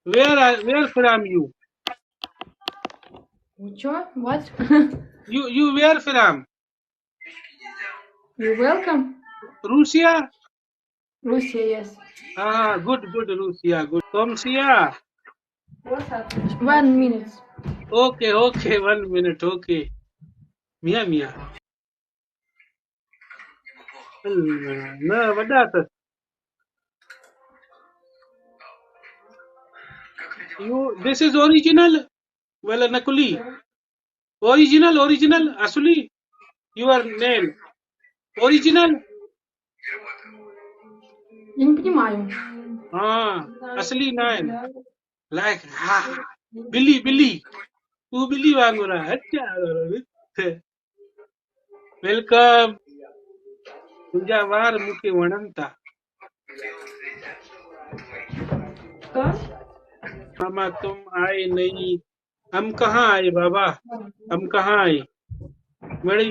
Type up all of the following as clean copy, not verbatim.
Where from you? What? You where from? You're welcome. Russia? Russia, yes. Good, Russia, good. From Sia. 1 minute. Okay, 1 minute, okay. Mia. No, بدأت. This is original ولا نقلي؟ Original أصلي. Your name original. Я не понимаю. أصلي name. Like Billy. Who Billy वांगुरा? अच्छा. Welcome. तुझा वार मुके वणंता. मामा तुम आए नहीं. हम कहाँ आए बाबा? हम कहाँ आए? मिड़ई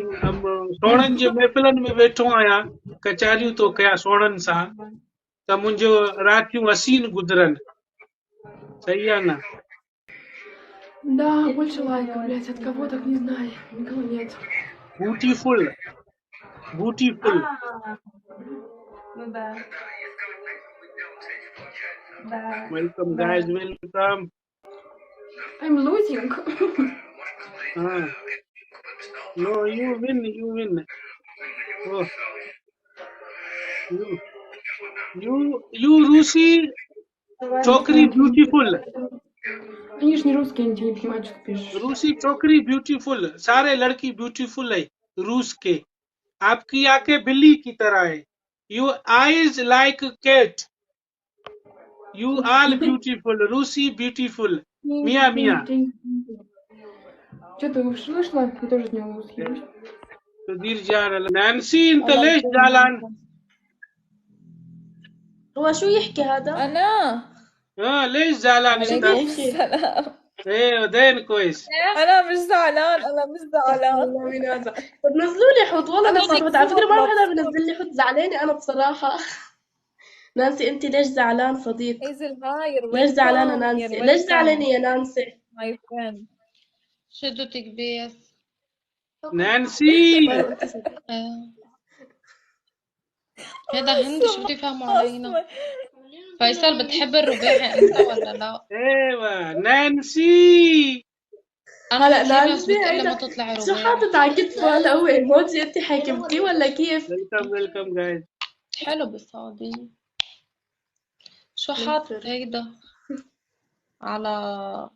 सोणनि जे महफ़िलनि में वेठो आहियां, कचारियूं थो कयां सोणनि सां, त मुंहिंजो रातियूं हसीन गुज़रनि. सही आहे न? Да, больше лайков, блядь, от кого так не знаю. Никого нет. Beautiful. Ну да. Да. Welcome guys, welcome. I'm losing. No, you win. Oh, you Rusi chokri beautiful. Они же не русские, они не понимают, что ты пишешь. रूसी चौकरी ब्यूटीफुल. सारे लड़की ब्यूटीफुल है रूस के. आपकी आंखें बिल्ली की तरह है. Your eyes like cat. You all beautiful. रूसी beautiful. Mia. Что ты вышла? Я тоже с него съебусь. تدير جارة نانسي انت ليش زعلان؟ هو شو يحكي هذا؟ أنا ليش زعلان عليكم انت؟ السلام. ايه دين كويس. أنا مش زعلان. والله من هذا. طب نزلوا لي حوت والله نفسي حوت. على فكرة ما حدا بنزل لي حوت. زعلانة أنا بصراحة. نانسي أنت ليش زعلان صديق؟ ليش زعلانة نانسي؟ ليش زعلانة يا نانسي؟ My friend. شدتك بيس نانسي هذا هندي شو بده يفهموا علينا. فيصل بتحب الرباعي انت ولا لا؟ ايوه نانسي. هلا نانسي بتقول ما هيدا تطلع شو رباعي. حاطط على كتفه هلا؟ هو ايموجي انت حاكمتي ولا كيف؟ ويلكم جايز. حلو بالسعودية. شو حاط هيدا على